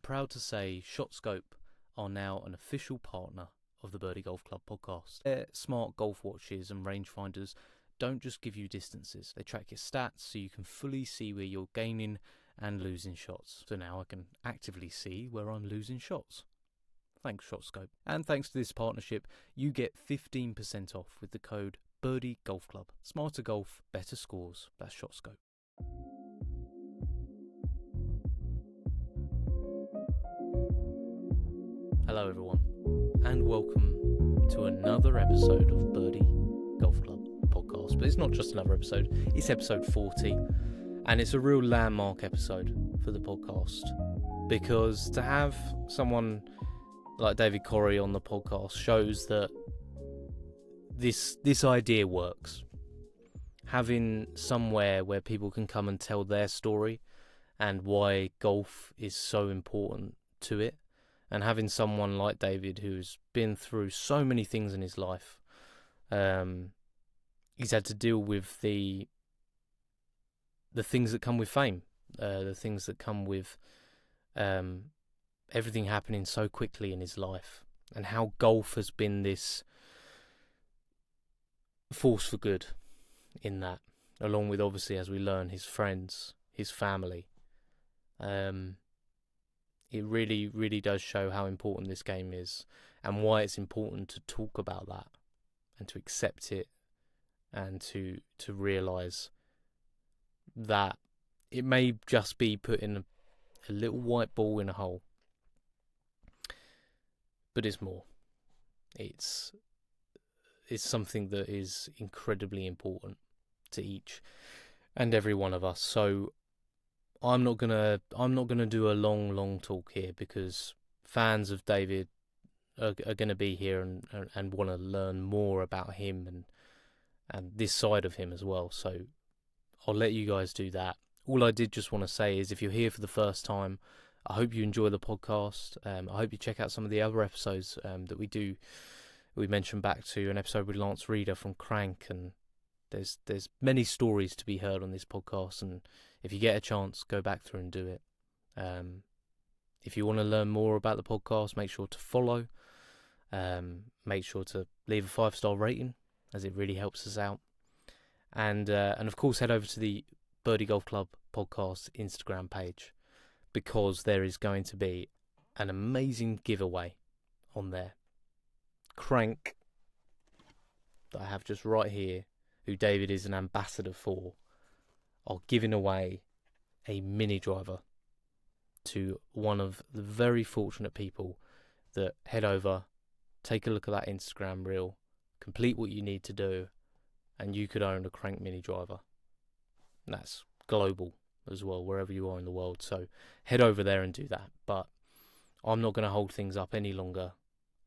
proud to say ShotScope are now an official partner of the BirDie Golf Club podcast. Their smart golf watches and rangefinders don't just give you distances. They track your stats so you can fully see where you're gaining and losing shots. So now I can actively see where I'm losing shots. Thanks, ShotScope. And thanks to this partnership, you get 15% off with the code BirDie Golf Club. Smarter golf, better scores. That's ShotScope. Hello everyone, and welcome to another episode of BirDie Golf Club Podcast. But it's not just another episode, it's episode 40, and it's a real landmark episode for the podcast, because to have someone like David Correy on the podcast shows that this idea works. Having somewhere where people can come and tell their story and why golf is so important to it, and having someone like David who's been through so many things in his life. He's had to deal with the things that come with fame, the things that come with everything happening so quickly in his life, and how golf has been this force for good in that, along with, obviously, as we learn, his friends, his family. It really, really does show how important this game is and why it's important to talk about that and to accept it and to realise that it may just be putting a little white ball in a hole, but it's more. It's something that is incredibly important to each and every one of us. So I'm not gonna do a long talk here, because fans of David are gonna be here and want to learn more about him and this side of him as well. So I'll let you guys do that. All I did just want to say is, if you're here for the first time, I hope you enjoy the podcast. I hope you check out some of the other episodes that we do. We mentioned back to an episode with Lance Reader from Krank, and there's many stories to be heard on this podcast, and if you get a chance, go back through and do it. If you want to learn more about the podcast, make sure to follow. Make sure to leave a 5-star rating, as it really helps us out. And of course, head over to the BirDie Golf Club Podcast Instagram page, because there is going to be an amazing giveaway on there. Krank, that I have just right here, who David is an ambassador for, are giving away a mini driver to one of the very fortunate people that head over, take a look at that Instagram reel, complete what you need to do, and you could own a Krank mini driver. And that's global as well, wherever you are in the world. So head over there and do that. But I'm not going to hold things up any longer.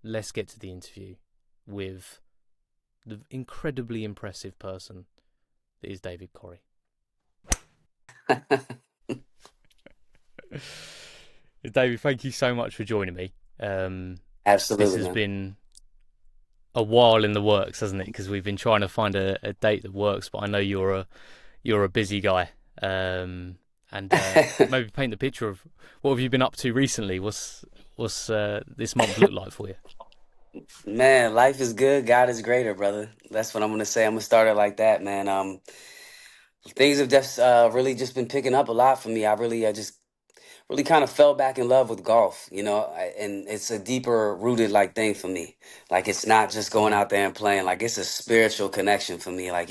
Let's get to the interview with the incredibly impressive person that is David Correy. David, thank you so much for joining me. Absolutely. This has been a while in the works, hasn't it? Because we've been trying to find a date that works, but I know you're a busy guy. And maybe paint the picture of what have you been up to recently. What's this month look like for you? Man, life is good. God is greater, brother. That's what I'm gonna say. I'm gonna start it like that, man. Things have just really just been picking up a lot for me. I just really kind of fell back in love with golf, and it's a deeper rooted like thing for me. Like, it's not just going out there and playing. Like, it's a spiritual connection for me. Like,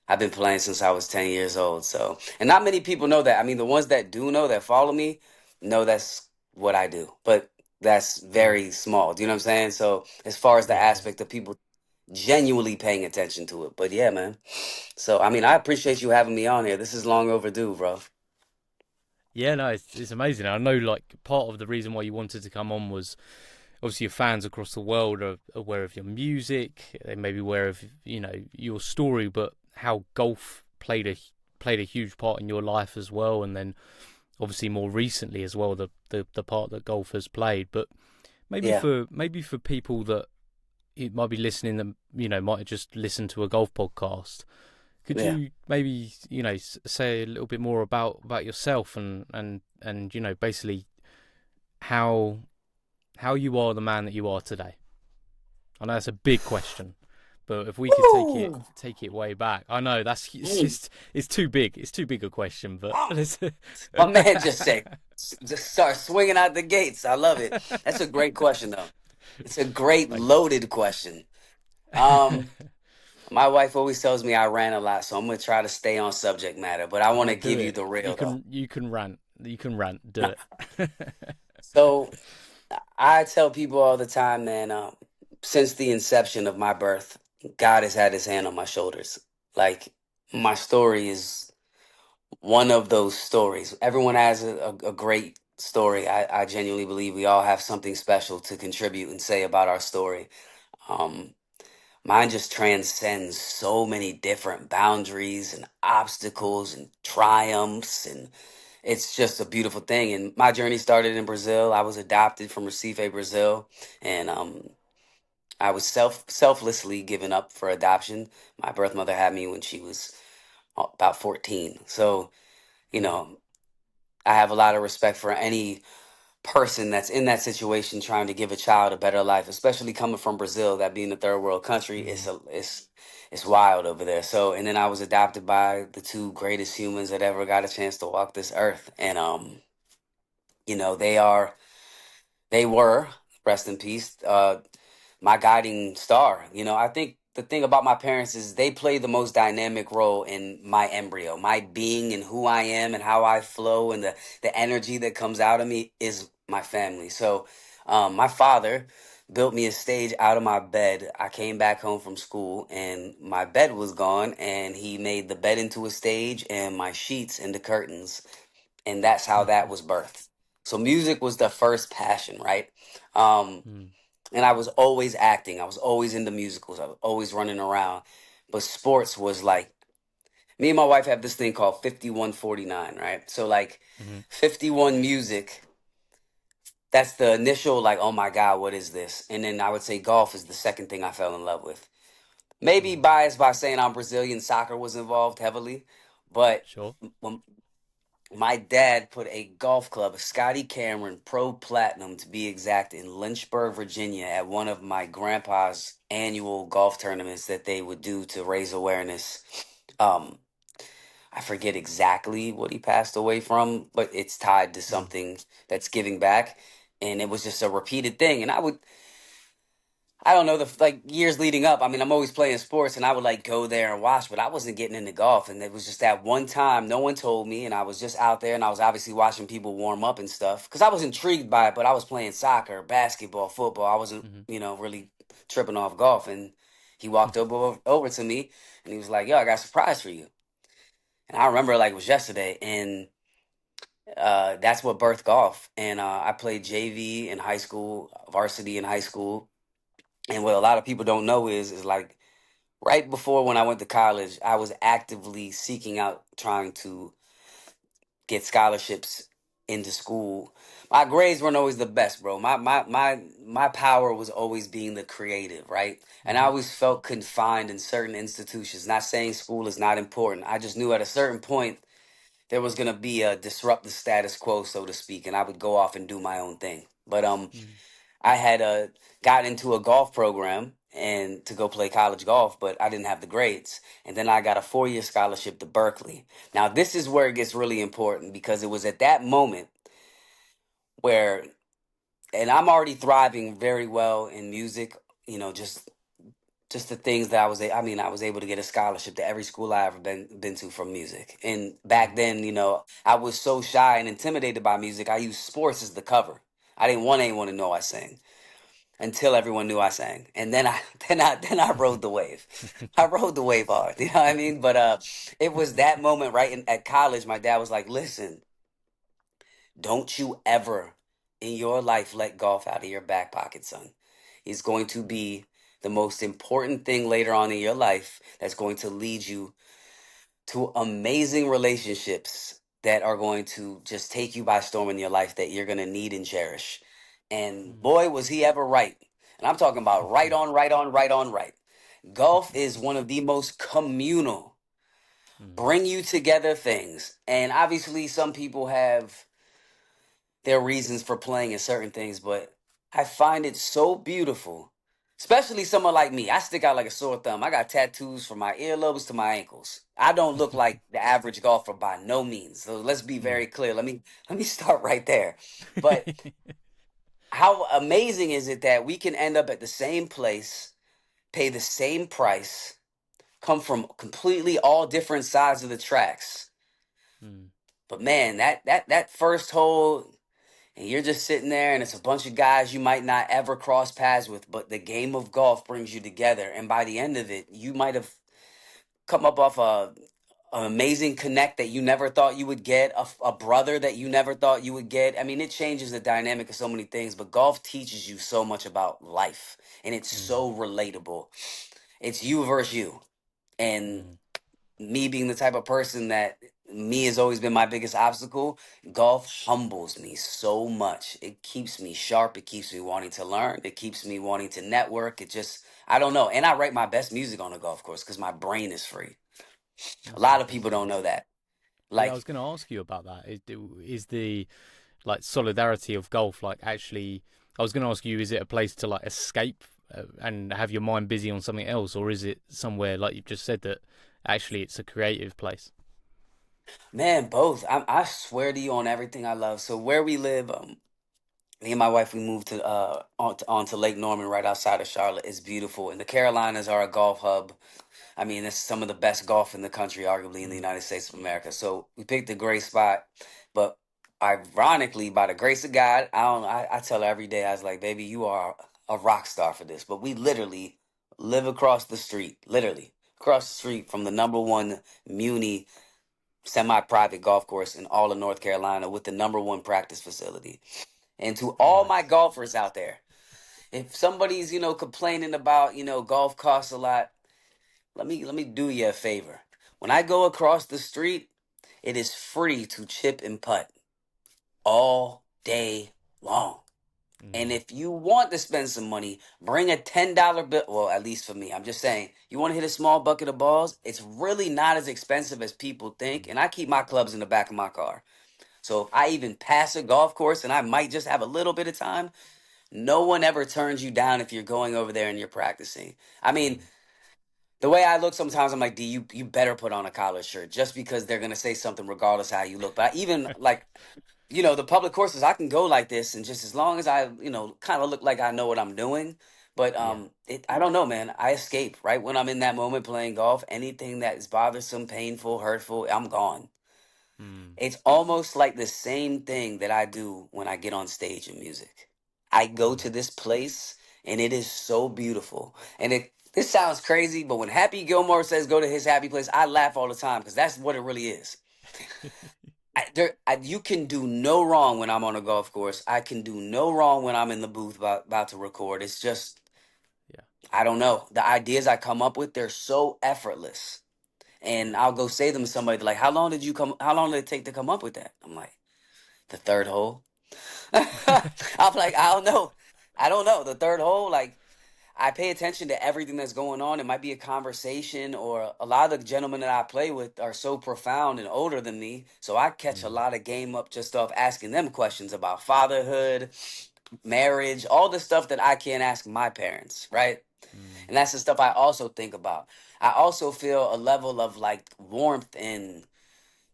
I've been playing since I was 10 years old. So, and not many people know that. I mean, the ones that do know, that follow me, know that's what I do. But that's very small. Do you know what I'm saying? So, as far as the aspect of people genuinely paying attention to it. But yeah, man. So, I mean, I appreciate you having me on here. This is long overdue, bro. Yeah, no, it's amazing. I know, like, part of the reason why you wanted to come on was, obviously, your fans across the world are aware of your music. They may be aware of, your story, but how golf played a huge part in your life as well, and then obviously more recently as well, the part that golf has played. But maybe for people that might be listening, that might have just listened to a golf podcast, could you maybe say a little bit more about yourself and basically how you are the man that you are today? I know that's a big question, but if we could Woo! take it way back, I know Mm. it's too big. It's too big a question, but My man just said, just start swinging out the gates. I love it. That's a great question, though. It's a great thank you. loaded question. Um, my wife always tells me I ran a lot, so I'm gonna try to stay on subject matter, but I want No, to do give you it. the real though. You can rant. You can rant. Do it. So I tell people all the time, man, since the inception of my birth, God has had his hand on my shoulders. Like my story is one of those stories. Everyone has a great story. I genuinely believe we all have something special to contribute and say about our story. Um, Mine just transcends so many different boundaries and obstacles and triumphs, and it's just a beautiful thing. And my journey started in Brazil. I was adopted from Recife, Brazil, and I was selflessly given up for adoption. My birth mother had me when she was about 14. So, you Mm, know, I have a lot of respect for any person that's in that situation trying to give a child a better life, especially coming from Brazil, that being a third world country, mm, it's wild over there. So, and then I was adopted by the two greatest humans that ever got a chance to walk this earth, and you know, they were, rest in peace, my guiding star. You know, I think the thing about my parents is they play the most dynamic role in my embryo, my being and who I am and how I flow and the energy that comes out of me is my family. So, my father built me a stage out of my bed. I came back home from school and my bed was gone, and he made the bed into a stage and my sheets into curtains, and that's how that was birthed. So music was the first passion, right? Um, mm, and I was always acting. I was always into musicals. I was always running around. But sports was like, me and my wife have this thing called 5149, right? So like mm, 51 music, that's the initial like, oh my God, what is this? And then I would say golf is the second thing I fell in love with. Maybe mm. biased by saying I'm Brazilian, soccer was involved heavily, but Sure. when my dad put a golf club, a Scotty Cameron Pro Platinum to be exact, in Lynchburg, Virginia, at one of my grandpa's annual golf tournaments that they would do to raise awareness. Um, I forget exactly what he passed away from, but it's tied to Mm, something that's giving back. And it was just a repeated thing. And I don't know, the like years leading up. I mean, I'm always playing sports, and I would like go there and watch, but I wasn't getting into golf. And it was just that one time, no one told me, and I was just out there, and I was obviously watching people warm up and stuff because I was intrigued by it. But I was playing soccer, basketball, football. I wasn't, mm, really tripping off golf. And he walked over to me, and he was like, "Yo, I got a surprise for you." And I remember like it was yesterday, and that's what birthed golf. And I played JV in high school, varsity in high school. And what a lot of people don't know is like right before when I went to college, I was actively seeking out trying to get scholarships into school. My grades weren't always the best, bro. My power was always being the creative, right? And I mm, always felt confined in certain institutions. Not saying school is not important. I just knew at a certain point there was gonna be a disrupt the status quo, so to speak, and I would go off and do my own thing. But mm, I had got into a golf program and to go play college golf, but I didn't have the grades. And then I got a 4-year scholarship to Berkeley. Now this is where it gets really important because it was at that moment where, and I'm already thriving very well in music. You know, just the things that I mean, I was able to get a scholarship to every school I ever been to from music. And back mm, then, I was so shy and intimidated by music. I used sports as the cover. I didn't want anyone to know I sang until everyone knew I sang, and then I then I rode the wave. I rode the wave hard, you know what I mean? But it was that moment right at college. My dad was like, "Listen, don't you ever in your life let golf out of your back pocket, son. It's going to be the most important thing later on in your life that's going to lead you to amazing relationships that are going to just take you by storm in your life that you're going to need and cherish." And mm, boy, was he ever right. And I'm talking about right on, right on, right on, right. Golf is one of the most communal, mm, bring you together things. And obviously, some people have their reasons for playing in certain things, but I find it so beautiful. Especially someone like me. I stick out like a sore thumb. I got tattoos from my earlobes to my ankles. I don't look like the average golfer by no means. So let's be Mm. very clear. Let me start right there. But how amazing is it that we can end up at the same place, pay the same price, come from completely all different sides of the tracks. Mm. But man, that first hole, and you're just sitting there and it's a bunch of guys you might not ever cross paths with, but the game of golf brings you together, and by the end of it you might have come up off an amazing connect that you never thought you would get, a brother that you never thought you would get. I mean, it changes the dynamic of so many things, but golf teaches you so much about life, and it's Mm. so relatable. It's you versus you, and Mm. me being the type of person that me has always been my biggest obstacle, golf humbles me so much. It keeps me sharp. It keeps me wanting to learn. It keeps me wanting to network. It just, I don't know. And I write my best music on a golf course because my brain is free. A That's lot of people don't fantastic. know that. Yeah, I Like, was going to ask you about that. Is the like solidarity of golf like actually? I was going to ask you, is it a place to like escape and have your mind busy on something else, or is it somewhere like you've just said that actually it's a creative place? man, both. I swear to you on everything I love. So where we live, me and my wife, we moved to onto Lake Norman right outside of Charlotte. It's beautiful, and the Carolinas are a golf hub. I mean, it's some of the best golf in the country, arguably in the Mm. United States of America. So we picked a great spot, but ironically, by the grace of God, I don't. I tell her every day, I was like, "Baby, you are a rock star for this." But we literally live across the street, literally across the street from the number one Muni semi-private golf course in all of North Carolina, with the number one practice facility. And to all my Nice. golfers out there, if somebody's complaining about golf costs a lot, let me do you a favor. When I go across the street, it is free to chip and putt all day long. And Mm. if you want to spend some money, bring a $10 bill. Well, at least for me, I'm just saying, you want to hit a small bucket of balls, it's really not as expensive as people think. And I keep my clubs in the back of my car. So if I even pass a golf course and I might just have a little bit of time, no one ever turns you down if you're going over there and you're practicing. I mean, Mm. the way I look sometimes, I'm like, D, you better put on a collared shirt just because they're gonna say something regardless of how you look. But even like, the public courses, I can go like this, and just as long as I, kind of look like I know what I'm doing. But Yeah. I don't know, man. I escape right when I'm in that moment playing golf. Anything that is bothersome, painful, hurtful, I'm gone. Mm. It's almost like the same thing that I do when I get on stage in music. I go Mm. to this place and it is so beautiful. And this sounds crazy, but when Happy Gilmore says go to his happy place, I laugh all the time because that's what it really is. You can do no wrong when I'm on a golf course. I can do no wrong when I'm in the booth about to record. It's just, Yeah. I don't know. The ideas I come up with, they're so effortless. And Yeah. I'll go say them to somebody like, how long did it take to come up with that? I'm like, the third hole. I'm like, I don't know. I don't know. The third hole, like, I pay attention to everything that's going on. It might be a conversation, or a lot of the gentlemen that I play with are so profound and older than me. So I catch a Mm. lot of game up just off asking them questions about fatherhood, marriage, all the stuff that I can't ask my parents, right? Mm. And that's the stuff I also think about. I also feel a level of like warmth in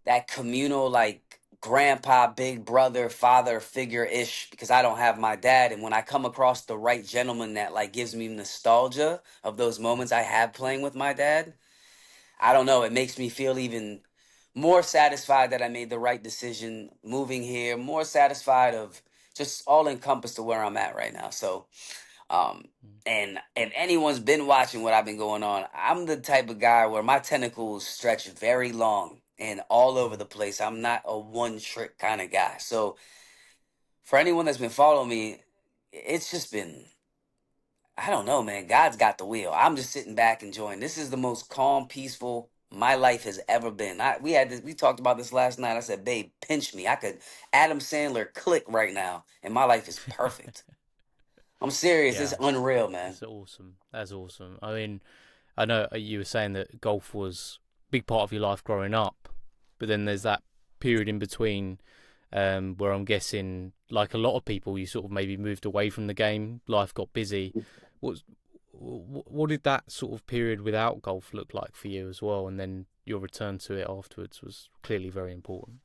that communal, like grandpa, big brother, father figure ish, because I don't have my dad. And when I come across the right gentleman that like gives me nostalgia of those moments I had playing with my dad, I don't know, it makes me feel even more satisfied that I made the right decision moving here, more satisfied of just all encompassed to where I'm at right now. So um, Mm. and if anyone's been watching what I've been going on, I'm the type of guy where my tentacles stretch very long and all over Mm. the place. I'm not a one trick kind of guy. So for anyone that's been following me, it's just been, I don't know, man. God's got the wheel. I'm just sitting back enjoying. This is the most calm, peaceful my life has ever been. We talked about this last night. I said, babe, pinch me. I could Adam Sandler click right now, and my life is perfect. I'm serious. It's Yeah. unreal, man. That's awesome. That's awesome. I mean, I know you were saying that golf was a big part of your life growing up, but then there's that period in between where I'm guessing, like a lot of people, you sort of maybe moved away from the game, life got busy. What what did that sort of period without golf look like for you as well? And then your return to it afterwards was clearly very important.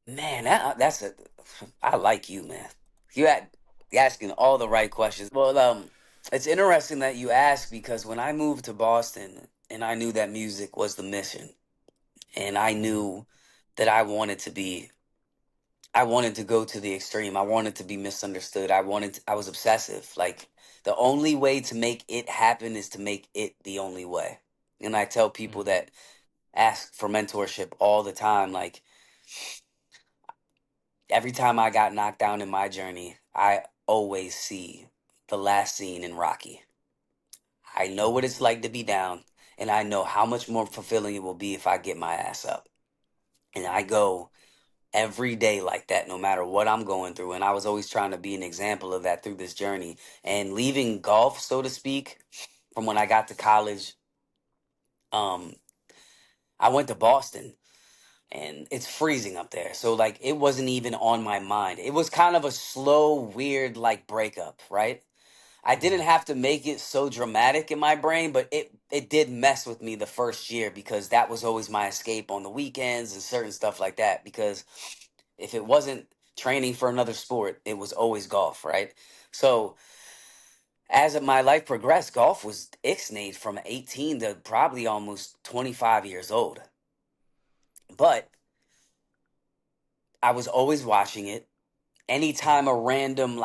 Man, I like you, man. You're asking all the right questions. Well, it's interesting that you ask because when I moved to Boston and I knew that music was the mission, and I Mm, knew that I wanted to go to the extreme. I wanted to be misunderstood. I was obsessive. Like the only way to make it happen is to make it the only way. And I tell people mm, that ask for mentorship all the time. Like every time I got knocked down in my journey, I always see the last scene in Rocky. I know what mhm, it's like to be down, and I know how much more fulfilling it will be if I get my ass up. And I go every day like that, no matter what I'm going through. And I was always trying to be an example of that through this journey. And leaving golf, so to speak, from when I got to college, um, I went to Boston and it's freezing up there. So like it wasn't even on my mind. It was kind of a slow, weird like breakup, right? I didn't mm, have to make it so dramatic in my brain, but it did mess with me the first year because that was always my escape on the weekends and certain stuff like that. Because if it wasn't training for another sport, it was always golf, right? So as my life progressed, golf was ixnayed from 18 to probably almost 25 years old. But I was always watching it. mm, Anytime a random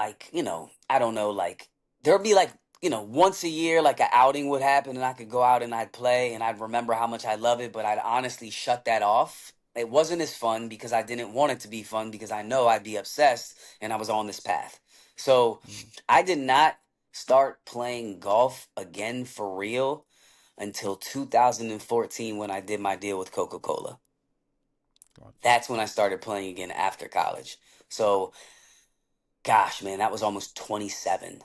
I don't know, like there'd be like once a year like an outing would happen and I could go out and I'd play and I'd remember how much I love it, but I'd honestly shut that off. It wasn't as fun because I didn't want it to be fun because I know I'd be obsessed and I was on this path. So mm. I did not start playing golf again for real until 2014 when I did my deal with Coca-Cola. Right. That's when I started playing again after college. So gosh, man, that was almost 27,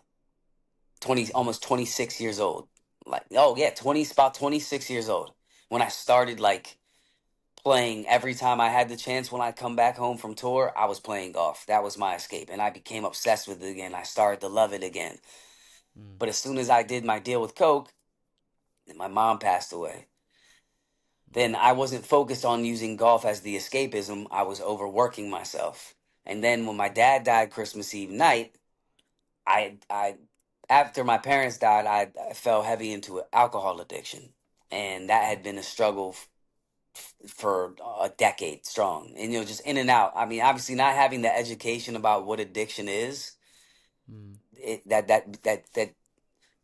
20, Mhm, almost 26 years old. Like, oh yeah, about 26 years old when I started like playing every time I had the chance. When I come back home from tour, I was playing golf. That was my escape. And I became obsessed with it again. I started to love it again. mm, But as soon as I did my deal with Coke, and my mom passed away, then I wasn't focused on using golf as the escapism. I was overworking myself. And then when my dad died Christmas Eve night, I after my parents died, I fell heavy into alcohol addiction, and that had been a struggle for a decade strong. And just in and out. I mean, obviously, not having the education about what addiction is, mm, that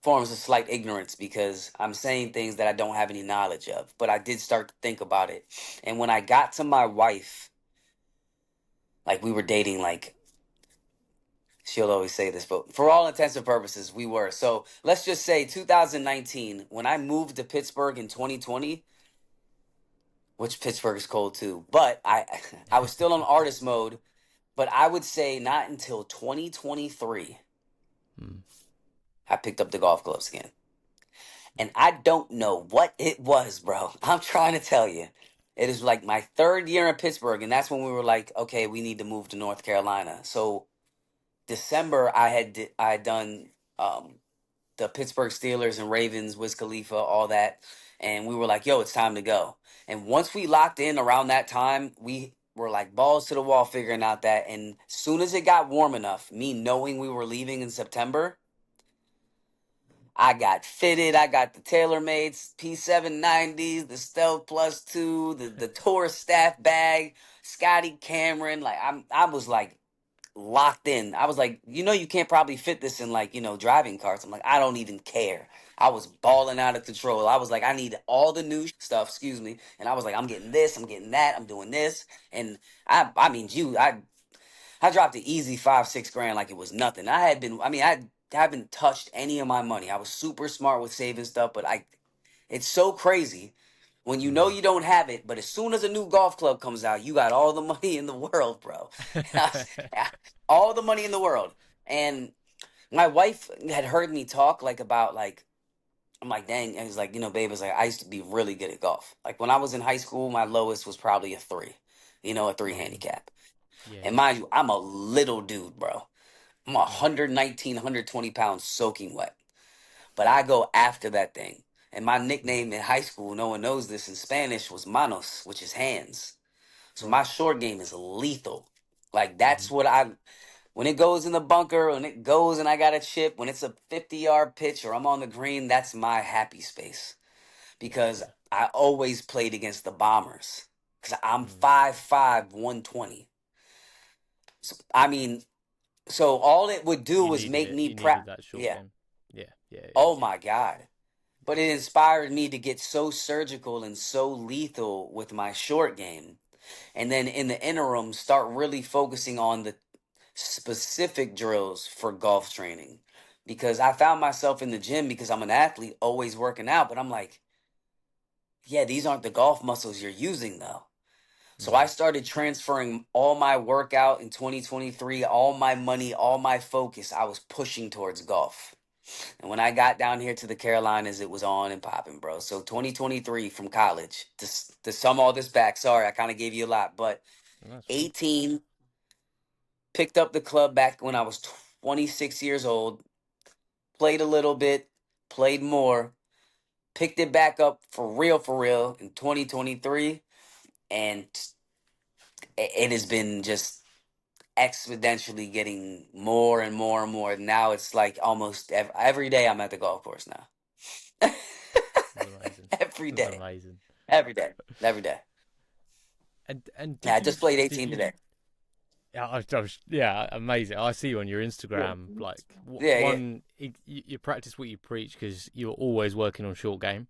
forms a slight ignorance because I'm saying things that I don't have any knowledge of. But I did start to think about it, and when I got to my wife, like we were dating like she'll always say this, but for all intents and purposes, we were. So let's just say 2019, when I moved to Pittsburgh in 2020, which Pittsburgh is cold too, but I was still on artist mode. But I would say not until 2023, mm, I picked up the golf clubs again. And I don't know what it was, bro. I'm trying to tell you. It is like my third year in Pittsburgh, and that's when we were like, okay, we need to move to North Carolina. So December, I had done the Pittsburgh Steelers and Ravens, Wiz Khalifa, all that. And we were like, yo, it's time to go. And once we locked in around that time, we were like balls to the wall figuring out that. And soon as it got warm enough, me knowing we were leaving in September, I got fitted. I got the TaylorMade's P790s, the Stealth Plus 2, the Tour Staff bag, Scotty Cameron. Like I was like locked in. I was like, you can't probably fit this in like, driving carts. I'm like, I don't even care. I was balling out of control. I was like, I need all the new stuff, excuse me. And I was like, I'm getting this, I'm getting that, I'm doing this. And I mean, I dropped the easy 5, 6 grand like it was nothing. I haven't touched any of my money. I was super smart with saving stuff, but it's so crazy when you know mm. you don't have it, but as soon as a new golf club comes out, you got all the money in the world, bro. All the money in the world. And my wife had heard me talk like about like I'm like, dang, and it's like, babe, it's like I used to be really good at golf. Like when I was in high school, my lowest was probably a three Right. handicap. Yeah, And yeah. mind you, I'm a little dude, bro. I'm Mm. 119, 120 pounds soaking wet. But I go after that thing. And my Mm. nickname in high school, no one knows this in Spanish, was manos, which is hands. So Right. my short game is lethal. Like Mm-hmm. that's what when it goes in the bunker, when it goes and I got a chip, when it's a 50-yard pitch or I'm on the green, that's my happy space. Yeah, Because yeah. I always played against the bombers. Because I'm Mm. 5'5", 120. So, I mean, so all it would do You was needed make it. me You needed proud. that short Yeah. game. Yeah, yeah, yeah, Oh my God. But it inspired me to get so surgical and so lethal with my short game. And then in the interim, start really focusing on the specific drills for golf training. Because I found myself in the gym because I'm an athlete, always working out. But I'm like, yeah, these aren't the golf muscles you're using though. yeah. So I Mm-hmm. started transferring all my workout in 2023, all my money, all my focus. I was pushing towards golf. And when I got down here to the Carolinas, it was on and popping, bro. So 2023 from college, to sum all this back, sorry, I kind of gave you a lot, but That's fine. 18, picked up the club back when I was 26 years old, played a little bit, played more, picked it back up for real in 2023. And it has been just exponentially getting more and more and more. Now it's like almost every day I'm at the golf course now. That's amazing. Every That's day. amazing. Every day. Every day. And Yeah, I just played did 18 you today. yeah, yeah, amazing. I see you on your Yeah. Instagram. Like Yeah, yeah. one, you practice what you preach because you're always working on short game,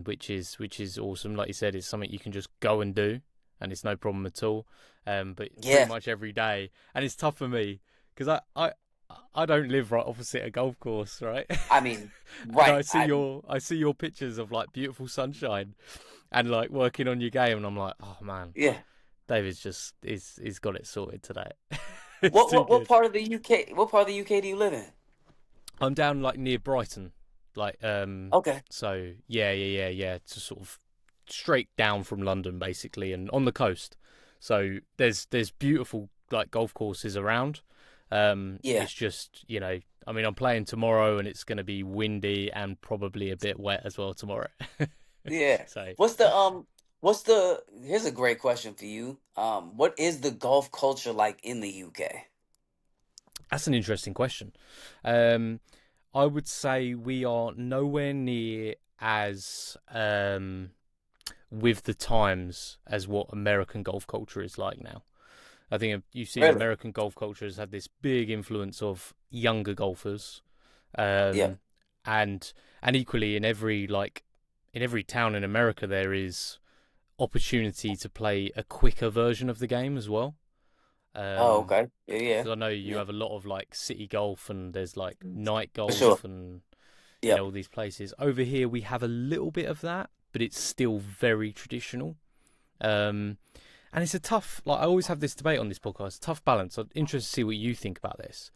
which is awesome. Like you said, it's something you can just go and do, and it's no problem at all. But pretty Yeah. much every day, and it's tough for me because I don't live right opposite a golf course, right? I mean, And right. I see your pictures of like beautiful sunshine and like working on your game, and I'm like, oh man, Yeah. David's just he's got it sorted today. It's What too what what good. part of the UK what part of the UK do you live in? I'm down like near Brighton, like Okay. so yeah, to sort of straight down from London basically, and on the coast. So there's beautiful like golf courses around. Yeah. It's just I mean, I'm playing tomorrow, and it's going to be windy and probably a bit wet as well tomorrow. Yeah. So What's the here's a great question for you. What is the golf culture like in the UK? that's an interesting question. Um, I would say we are nowhere near as with the times as what American golf culture is like now. I think you've seen Really? American golf culture has had this big influence of younger golfers, Yep. um, and equally in every town in America there is opportunity to play a quicker version of the game as well. Oh, Um, okay. Yeah, yeah. because I know you Yeah. have a lot of like city golf and there's like night For sure. golf and Yep. all these places. Over here we have a little bit of that, but it's still very traditional. Um, and it's a tough, like I always have this debate on this podcast, tough balance. I'm interested to see what you think about this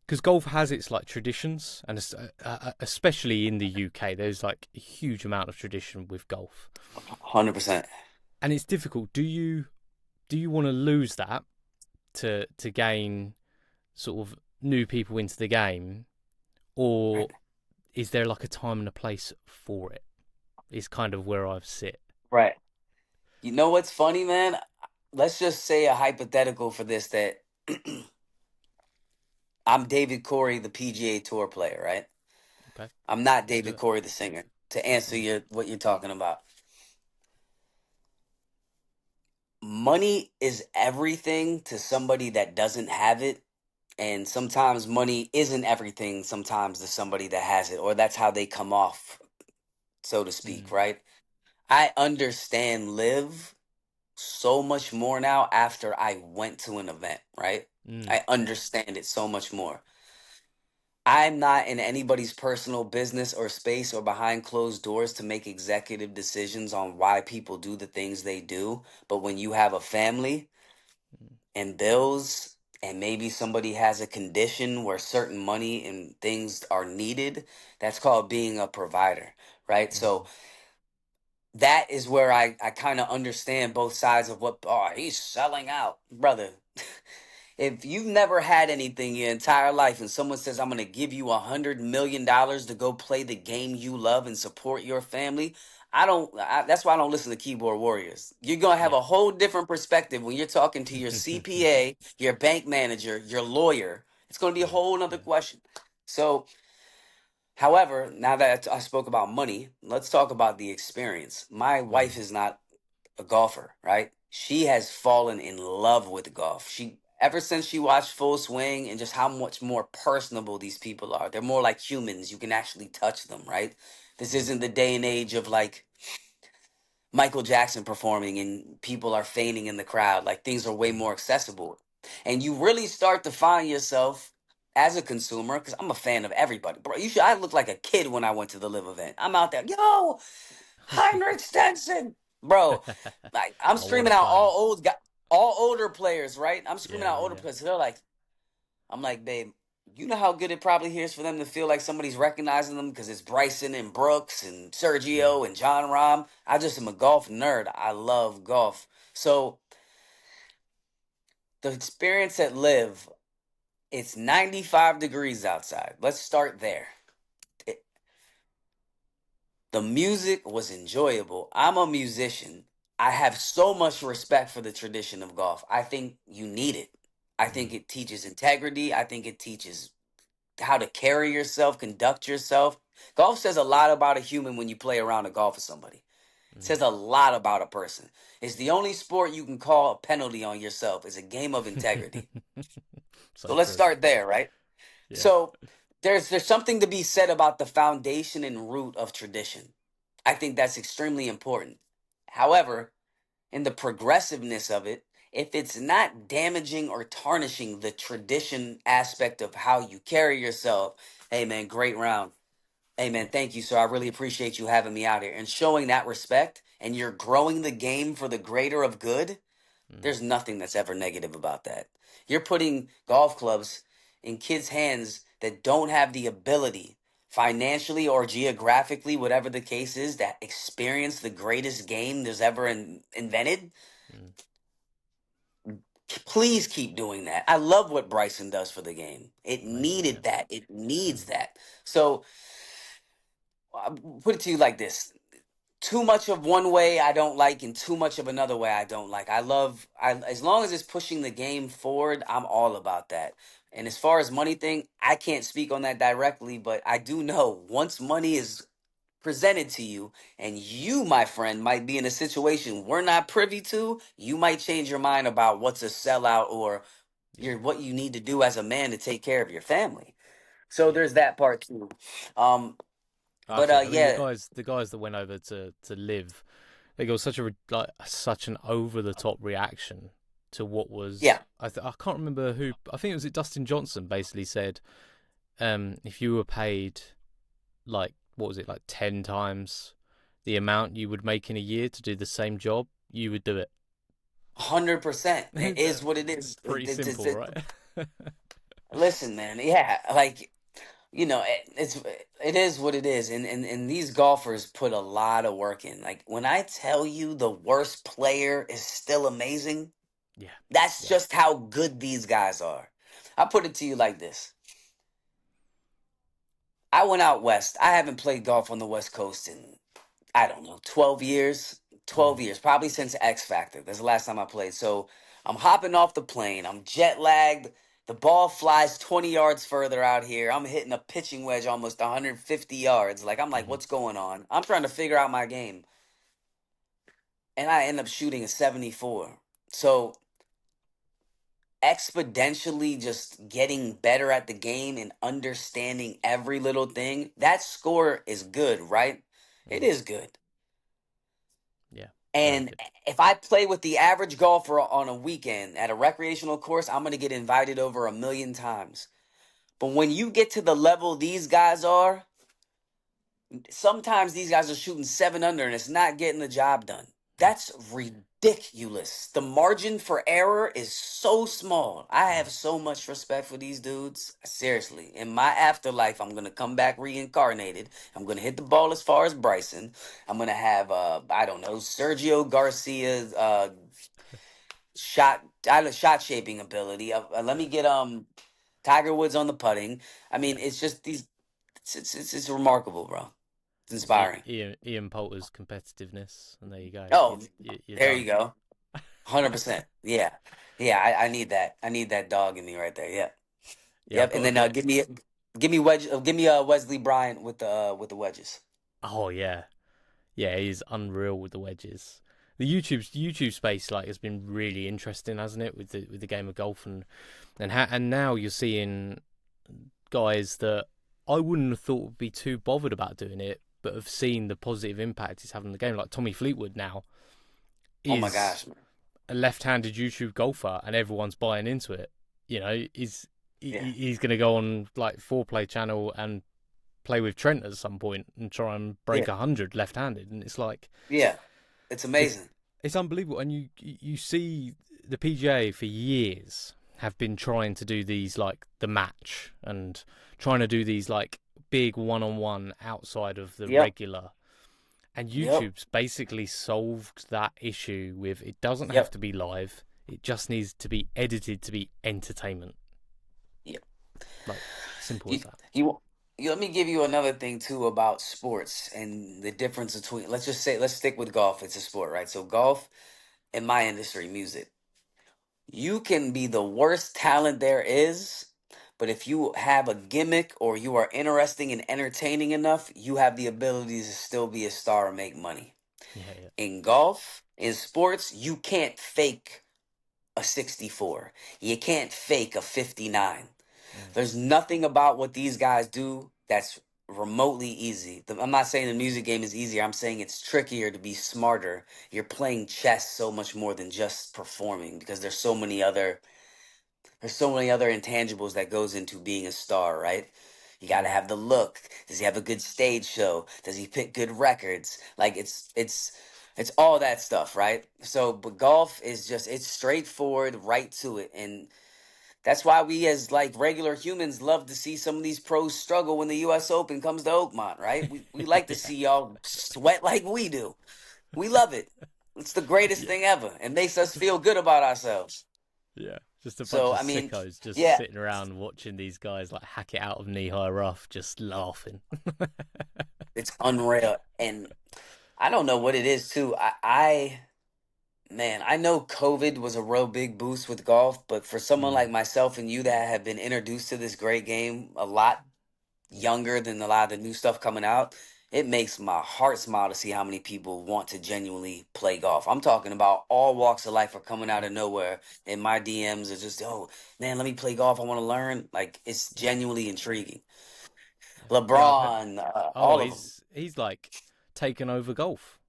because golf has its like traditions, and especially in the UK, there's like a huge amount of tradition with golf, 100%. and it's difficult. Do you want to lose that to gain sort of new people into the game, or Right. is there like a time and a place for it? Is kind of where I sit. Right. You know what's funny, man? Let's just say a hypothetical for this that I'm David Correy, the PGA Tour player, right? Okay, I'm not let's do David it. Correy, the singer. To answer Mm. your what you're talking about, money is everything to somebody that doesn't have it, and sometimes money isn't everything. Sometimes to somebody that has it, or that's how they come off, so to speak, Mm. right? I understand live so much more now after I went to an event, right? Mm. I understand it so much more. I'm not in anybody's personal business or space or behind closed doors to make executive decisions on why people do the things they do. But when you have a family Mm. and bills, and maybe somebody has a condition where certain money and things are needed, that's called being a provider, right? Mm. So that is where I kind of understand both sides of what, oh, he's selling out. Brother, if you've never had anything your entire life and someone says, I'm going to give you $100 million to go play the game you love and support your family, that's why I don't listen to keyboard warriors. You're going to have Yeah. a whole different perspective when you're talking to your CPA, your bank manager, your lawyer. It's going to be a Mm, whole nother mm, question. So, however, now that I spoke about money, let's talk about the experience. My mm, wife is not a golfer, right? She has fallen in love with golf. She ever since she watched Full Swing and just how much more personable these people are. They're more like humans. You can actually touch them, right? This mm, isn't the day and age of like Michael Jackson performing and people are fainting in the crowd. Like things are way mm. more accessible. And you really start to find yourself as a consumer, because I'm a fan of everybody. Bro, I look like a kid when I went to the live event. I'm out there, yo, Heinrich Stenson, bro. Like I'm Oh, what a screaming out time. all older players, right? I'm screaming Yeah, out older yeah. players. They're like, I'm like, babe, you know how good it probably is for them to feel like somebody's recognizing them because it's Bryson and Brooks and Mm, Sergio and John Rahm. I just am a golf nerd. I love golf. So the experience at Live, it's 95 degrees outside. Let's start there. It, the music was enjoyable. I'm a musician. I have so much respect for the tradition of golf. I think you need it. I mm, think it teaches integrity. I think it teaches how to carry yourself, conduct yourself. Golf says a lot about a human when you play around a golf with somebody. It mm. says a lot about a person. It's the only sport you can call a penalty on yourself. It's a game of integrity. So So let's true. start there, right? Yeah. So there's something to be said about the foundation and root of tradition. I think that's extremely important. However, in the progressiveness of it, if it's not damaging or tarnishing the tradition aspect of how you carry yourself, hey man, great round. Hey man, Yeah. thank you, sir. I really appreciate you having me out here and showing that respect. And you're growing the game for the greater of good. Mm, There's nothing that's ever negative about that. You're putting golf clubs in kids' hands that don't have the ability, financially or geographically, whatever the case is, that experience the greatest game there's ever invented. mm. Please keep doing that. I love what Bryson does for the game. It Amazing. Yeah. needed that. It needs Mm, that. So I'll put it to you like this: too much of one way I don't like, and too much of another way I don't like. As long as it's pushing the game forward, I'm all about that. And as far as money thing, I can't speak on that directly, but I do know once money is presented to you and you, my friend, might be in a situation we're not privy to, you might change your mind about what's a sellout or yeah. what you need to do as a man to take care of your family. So Yeah. there's that part too. Um, I but think. I mean, yeah, the guys that went over to live, they got such an over the top reaction to what was. yeah, I can't remember who. I think it was Dustin Johnson. Basically said, if you were paid like what was it, like 10 times the amount you would make in a year to do the same job, you would do it. 100%. It is what it It's is. pretty simple, right? Listen, man. Yeah, like it is what it is, and these golfers put a lot of work in. Like when I tell you the worst player is still amazing, Yeah, that's yeah. just how good these guys are. I put it to you like this: I went out west. I haven't played golf on the West Coast in, I don't know, 12 years. 12 Mm, years, probably since X Factor. That's the last time I played. So I'm hopping off the plane. I'm jet lagged. The ball flies 20 yards further out here. I'm hitting a pitching wedge almost 150 yards. Like, I'm like, hmm what's going on? I'm trying to figure out my game. And I end up shooting a 74. So exponentially just getting better at the game and understanding every little thing, that score is good, right? It mm, is good. yeah, very And good. if I play with the average golfer on a weekend at a recreational course, I'm going to get invited over 1 million times. But when you get to the level these guys are, sometimes these guys are shooting 7 under and it's not getting the job done. That's ridiculous. The margin for error is so small. I have so much respect for these dudes. Seriously, in my afterlife, I'm gonna come back reincarnated. I'm gonna hit the ball as far as Bryson. I'm gonna have I don't know, Sergio Garcia's shot shaping ability. Let me get Tiger Woods on the putting. I mean, it's just these. It's remarkable, bro. It's It's inspiring. Ian Poulter's competitiveness, and there you go. Oh, You're there you done. go. 100%. Yeah, yeah. I need that. I need that dog in me right there. Yeah, Yeah, I've yep. got And to then get. give me Wesley Bryant with the wedges. Oh yeah, yeah. He's unreal with the wedges. The YouTube space has been really interesting, hasn't it, with the game of golf and now you're seeing guys that I wouldn't have thought would be too bothered about doing it, but have seen the positive impact it's having on the game. Like Tommy Fleetwood now Oh my is gosh, man. a left-handed YouTube golfer, and everyone's buying into it. Yeah, He's going to go on Foreplay channel and play with Trent at some point and try and break yeah, 100 left-handed, and it's like yeah. It's it's amazing. it's unbelievable. And you see the PGA for years have been trying to do these the match and trying to do these big one-on-one outside of the Yep, regular. And yep, YouTube's basically solved that issue with it doesn't have yep, to be live. It just needs to be edited to be entertainment. yep. Simple You, as that. let me give you another thing too about sports and the difference between. Let's stick with golf. It's a sport, right? So golf, in my industry, music. You can be the worst talent there is, but if you have a gimmick or you are interesting and entertaining enough, you have the ability to still be a star and make money. Yeah, yeah. In golf, in sports, you can't fake a 64. You can't fake a 59. Mm. There's nothing about what these guys do that's remotely easy. I'm not saying the music game is easier. I'm saying it's trickier to be smarter. You're playing chess so much more than just performing because there's so many other intangibles that goes into being a star, right? You got to Mm. have the look. Does he have a good stage show? Does he pick good records? It's all that stuff, right? So, but golf is just it's straightforward, right to it, and that's why we as regular humans love to see some of these pros struggle when the U.S. Open comes to Oakmont, right? We like to Yeah, see y'all sweat like we do. We love it. It's the greatest yeah, thing ever. It makes us feel good about ourselves. yeah. Just a bunch So of I mean, sickos just yeah, sitting around watching these guys hack it out of knee-high rough, just laughing. it's unreal. And I don't know what it is too. Man, I know COVID was a real big boost with golf, but for someone Mm. like myself and you that have been introduced to this great game a lot younger than a lot of the new stuff coming out, it makes my heart smile to see how many people want to genuinely play golf. I'm talking about all walks of life are coming out of nowhere, and my DMs are just, oh man, let me play golf. I want to learn. It's Yeah, genuinely intriguing. yeah. I've heard. LeBron, Oh, all of them. he's taken over golf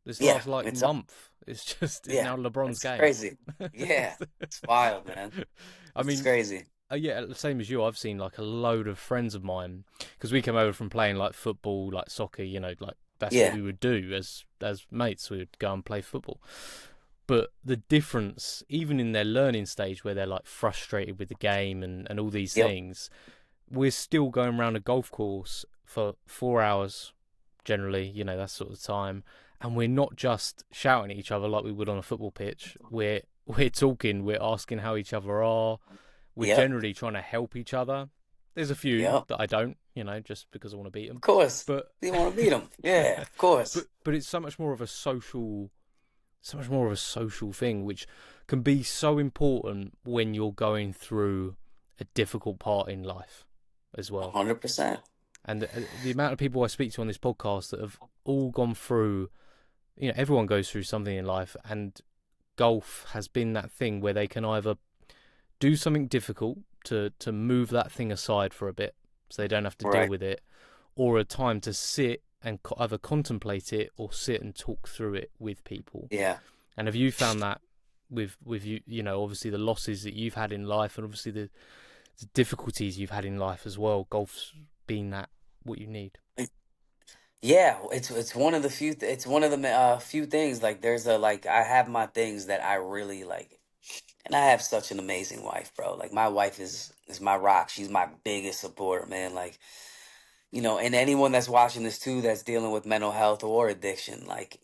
this Yeah, last it's month. It's yeah, now LeBron's it's game. crazy. Yeah, it's wild, man. I It's mean, crazy. yeah, same as you. I've seen a load of friends of mine because we came over from playing football, soccer. That's what Yeah, we would do as mates. We would go and play football. But the difference, even in their learning stage, where they're frustrated with the game and all these yep, things, we're still going around a golf course for 4 hours generally. That sort of time, and we're not just shouting at each other like we would on a football pitch. We're talking. We're asking how each other are. We're yep, generally trying to help each other. There's a few yep. that I don't, just because I want to beat Of them. course, But you want to beat them. Yeah, of course. but it's so much more of a social thing, which can be so important when you're going through a difficult part in life as well. 100%. And the amount of people I speak to on this podcast that have all gone through, everyone goes through something in life, and golf has been that thing where they can either do something difficult to move that thing aside for a bit so they don't have to deal Right. with it, or a time to sit and either contemplate it or sit and talk through it with people. Yeah. And have you found that with you, obviously the losses that you've had in life and obviously the difficulties you've had in life as well, golf's been that what you need? Yeah, it's one of the it's one of the few things. Like there's a like I have my things that I really like, and I have such an amazing wife, bro. Like my wife is my rock. She's my biggest supporter, man. Like, and anyone that's watching this too that's dealing with mental health or addiction, like,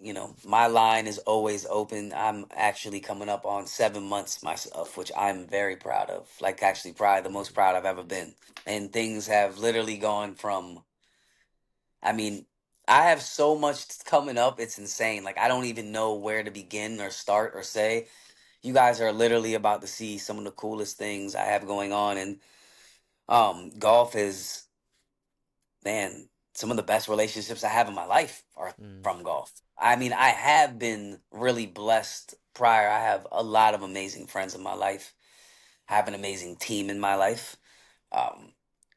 my line is always open. I'm actually coming up on 7 months myself, which I'm very proud of. Like, actually, probably the most proud I've ever been. And things have literally gone from, I mean, I have so much coming up. It's insane. Like, I don't even know where to begin or start or say. You guys are literally about to see some of the coolest things I have going on. And golf is, man, some of the best relationships I have in my life are Mm. from golf. I mean, I have been really blessed prior. I have a lot of amazing friends in my life. I have an amazing team in my life. Um,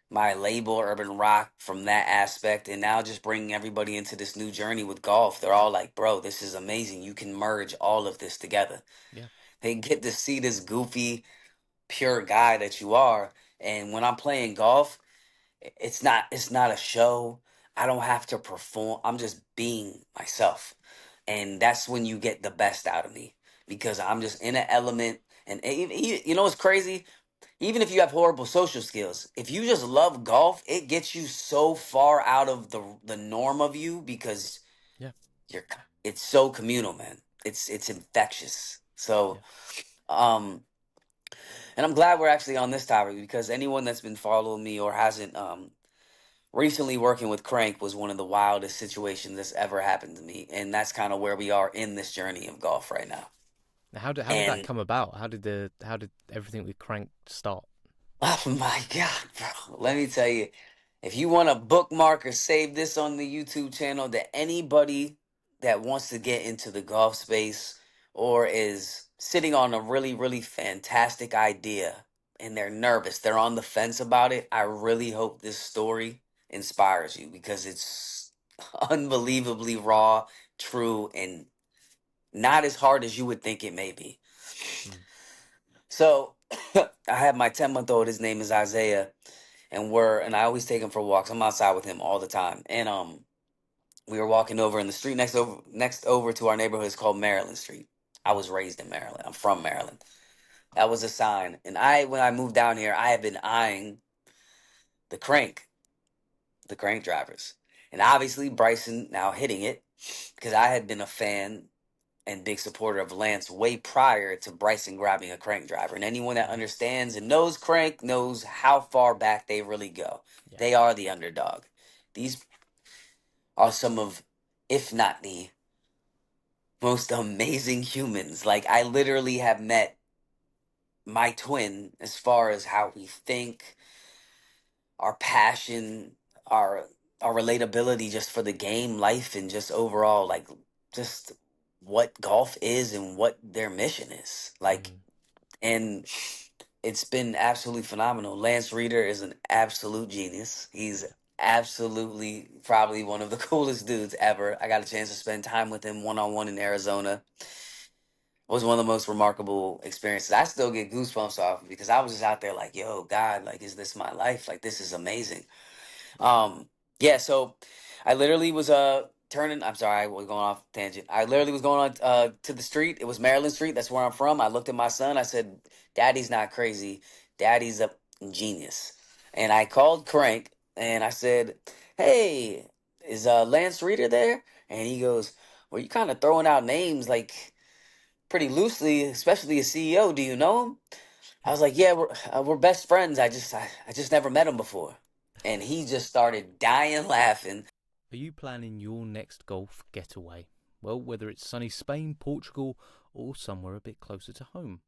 my label, Urban Rock, from that aspect, and now just bringing everybody into this new journey with golf. They're all like, bro, this is amazing. You can merge all of this together. Yeah. They get to see this goofy, pure guy that you are. And when I'm playing golf, it's not a show. I don't have to perform. I'm just being myself. And that's when you get the best out of me because I'm just in an element. And you know what's crazy? Even if you have horrible social skills, if you just love golf, it gets you so far out of the norm of you because Yeah. you're it's so communal, man. It's infectious. So, Yeah. um and I'm glad we're actually on this topic because anyone that's been following me or hasn't recently working with Krank was one of the wildest situations that's ever happened to me, and that's kind of where we are in this journey of golf right now. Now, how did that And come about? How did everything with Crank start? oh my God, bro, let me tell you, if you want to bookmark or save this on the YouTube channel, that anybody that wants to get into the golf space or is sitting on a really, really fantastic idea and they're nervous, they're on the fence about it, I really hope this story inspires you because it's unbelievably raw, true, and not as hard as you would think it may be. Mm. So I have my 10-month-old, his name is Isaiah, and I always take him for walks. I'm outside with him all the time. And we were walking over in the street next over to our neighborhood. It's called Maryland Street. I Mm. was raised in Maryland. I'm from Maryland. That was a sign. And when I moved down here, I had been eyeing the crank, the crank drivers. And obviously Bryson now hitting it because I had been a fan and big supporter of Lance way prior to Bryson grabbing a crank driver. And anyone that Mm. understands and knows crank knows how far back they really go. Yeah. They are the underdog. These are some of, if not the most amazing humans. Like I literally have met my twin as far as how we think, our passion, our our relatability just for the game, life, and just overall like just what golf is and what their mission is. Like, Mm. and it's been absolutely phenomenal. Lance Reeder is an absolute genius. He's Yeah. absolutely probably one of the coolest dudes ever. I got a chance to spend time with him one on one in Arizona. It was one of the most remarkable experiences. I still get goosebumps off because I was just out there like, yo, God, like, is this my life? Like, this is amazing. Um, yeah, so I literally was turning. I'm sorry, I was going off tangent. I literally was going on to the street. It was Maryland Street. That's where I'm from. I looked at my son. I said, "Daddy's not crazy. Daddy's a genius." And I called Crank and I said, "Hey, is Lance Reeder there?" And he goes, "Well, you kind of throwing out names like pretty loosely, especially a CEO. Do you know him?" I was like, "Yeah, we're best friends. I just never met him before." And he just started dying laughing. Are you planning your next golf getaway? Well, whether it's sunny Spain, Portugal, or somewhere a bit closer to home,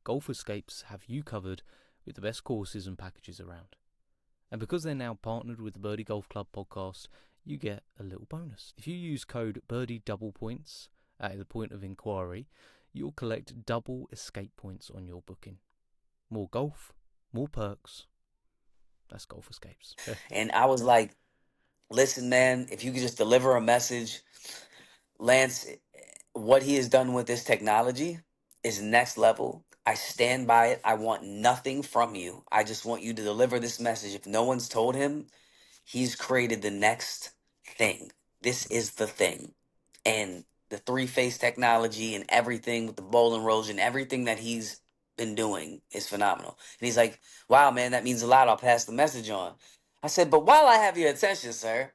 Golf Escapes have you covered with the best courses and packages around. And because they're now partnered with the BirDie Golf Club Podcast, you get a little bonus. If you use code BirDie double points at the point of inquiry, you'll collect double escape points on your booking. More golf, more perks. That's Golf Escapes. And I was like, listen, man, if you could just deliver a message, Lance, what he has done with this technology is next level. I stand by it. I want nothing from you. I just want you to deliver this message. If no one's told him, he's created the next thing. this is the thing. And the three-phase technology and everything with the bowling rolls and everything that he's been doing is phenomenal. And he's like, wow, man, that means a lot. I'll pass the message on. I said, but while I have your attention, sir,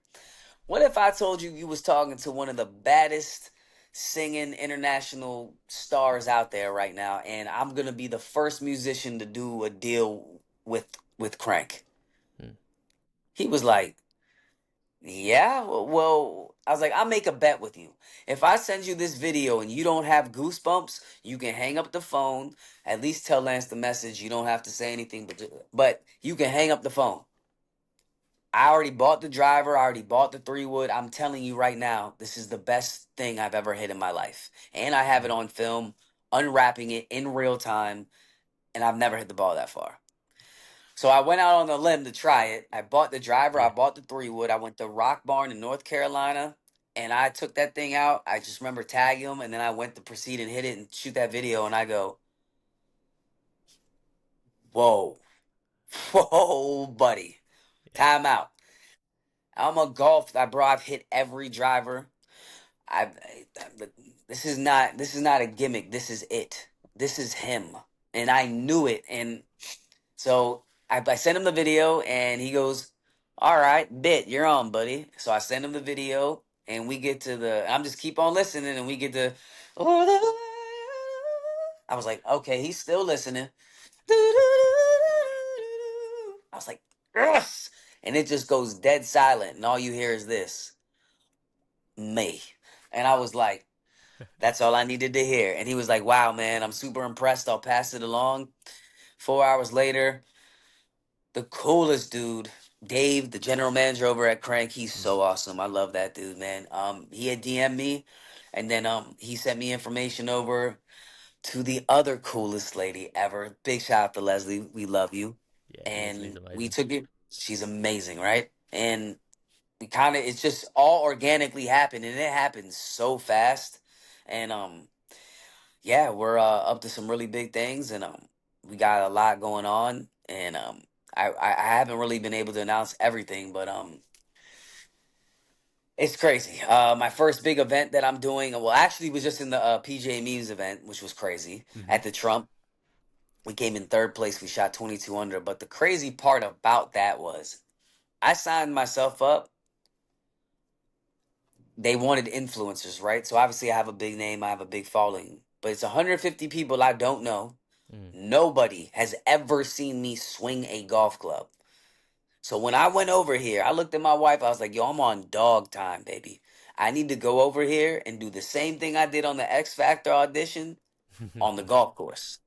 what if I told you you was talking to one of the baddest singing international stars out there right now, and I'm gonna be the first musician to do a deal with Krank? Mm. He was like, yeah, well, I was like, I'll make a bet with you. If I send you this video and you don't have goosebumps, you can hang up the phone. At least tell Lance the message. You don't have to say anything, but you can hang up the phone. I already bought the driver. I already bought the 3-wood. I'm telling you right now, this is the best thing I've ever hit in my life. And I have it Mm. on film, unwrapping it in real time, and I've never hit the ball that far. So I went out on a limb to try it. I bought the driver. I Yeah. bought the 3-wood. I went to Rock Barn in North Carolina, and I took that thing out. I just remember tagging him, and then I went to proceed and hit it and shoot that video, and I go, whoa, whoa, buddy, Yeah. time out. I'm a golf. Bro, I've hit every driver. This is not a gimmick. This is it. This is him, and I knew it. And so I sent him the video, and he goes, "All right, you're on, buddy." So I send him the video, and we get to the. I'm just keep on listening, and we get to. I was like, okay, he's still listening. I was like, yes, and it just goes dead silent, and all you hear is this, me, and I was like, that's all I needed to hear. And he was like, wow, man, I'm super impressed. I'll pass it along. 4 hours later, the coolest dude, Dave, the general manager over at Krank. He's Mm. so awesome. I love that dude, man. He had DM'd me, and then he sent me information over to the other coolest lady ever. Big shout out to Leslie. We love you. Yeah. Leslie's And we amazing. took it. She's amazing, right? And we kind of, it's just all organically happened, and it happened so fast. And yeah, we're up to some really big things, and we got a lot going on, and I haven't really been able to announce everything, but it's crazy. My first big event that I'm doing, well, actually, was just in the PJ Memes event, which was crazy Hmm. at the Trump. We came in third place. We shot 22 under. But the crazy part about that was I signed myself up. They wanted influencers, right? So obviously I have a big name. I have a big following. But it's 150 people I don't know. Mm. Nobody has ever seen me swing a golf club. So when I went over here, I looked at my wife. I was like, yo, I'm on dog time, baby. I need to go over here and do the same thing I did on the X Factor audition on the golf course.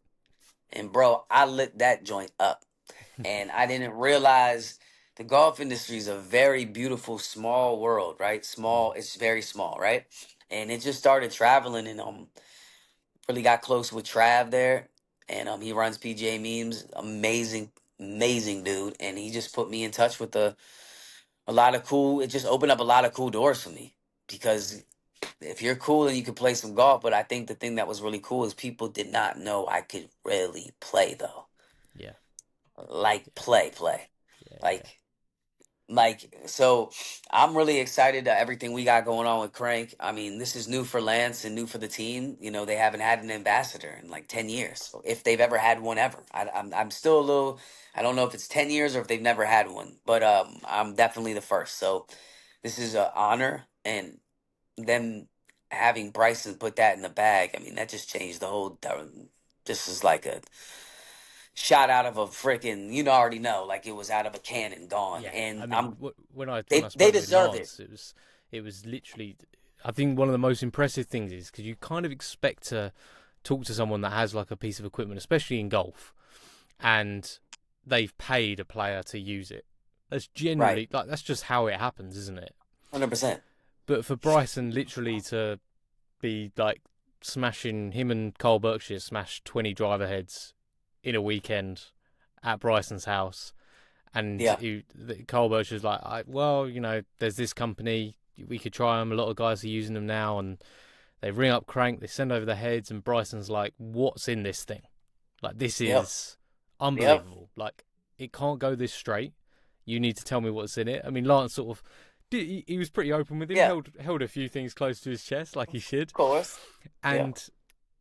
And bro, I lit that joint up. And I didn't realize the golf industry is a very beautiful small world, right? Mm. Small, it's very small, right? And it just started traveling, and really got close with Trav there, and he runs PJ Memes, amazing, amazing dude, and he just put me in touch with a lot of cool. It just opened up a lot of cool doors for me, because if you're cool, then you can play some golf. But I think the thing that was really cool is people did not know I could really play, though, Yeah. like Yeah. play, Yeah. Yeah. like. So I'm really excited to everything we got going on with Crank. I mean, this is new for Lance and new for the team. You know, they haven't had an ambassador in like 10 years, so if they've ever had one ever. I'm still a little, I don't know if it's 10 years or if they've never had one, but I'm definitely the first. So this is an honor, and them having Bryson put that in the bag, I mean, that just changed the whole, this is like a shot out of a freaking, already know, like it was out of a cannon gone. Yeah. I And mean, when I they spoke with deserve it. Lance, it was literally. I think one of the most impressive things is because you kind of expect to talk to someone that has like a piece of equipment, especially in golf, and they've paid a player to use it. That's Right. generally like that's just how it happens, isn't it? 100%. But for Bryson literally to be like smashing him and Cole Berkshire smashed 20 driver heads in a weekend at Bryson's house, and Yeah. Cole Berkshire's like, well, there's this company, we could try them. A lot of guys are using them now, and they ring up Crank, they send over the heads, and Bryson's like, what's in this thing? Like, this Yep. is Yep. unbelievable. Like, it can't go this straight. You need to tell me what's in it. I mean, Lance sort of He was pretty open with him. Yeah, Held a few things close to his chest, like he should. of course. Yeah. And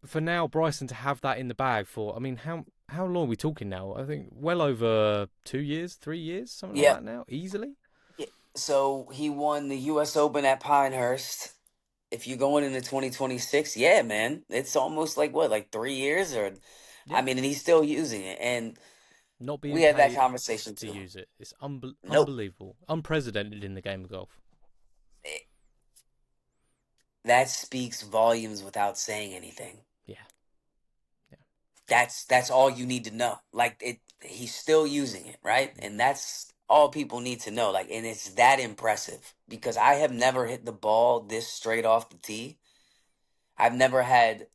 for now, Bryson to have that in the bag for, I mean, how long are we talking now? I think well over 2 years, 3 years, something like Yeah. that now, easily. Yeah. So he won the U.S. Open at Pinehurst. If you're going into 2026, yeah, man, it's almost like what, like 3 years, or I Yeah, mean, and he's still using it. And not we being had that paid conversation to too. use it. It's Nope. unbelievable, unprecedented in the game of golf. Eh, That speaks volumes without saying anything. Yeah, yeah, That's all you need to know. Like he's still using it, right? And that's all people need to know. Like, and it's that impressive because I have never hit the ball this straight off the tee. I've never had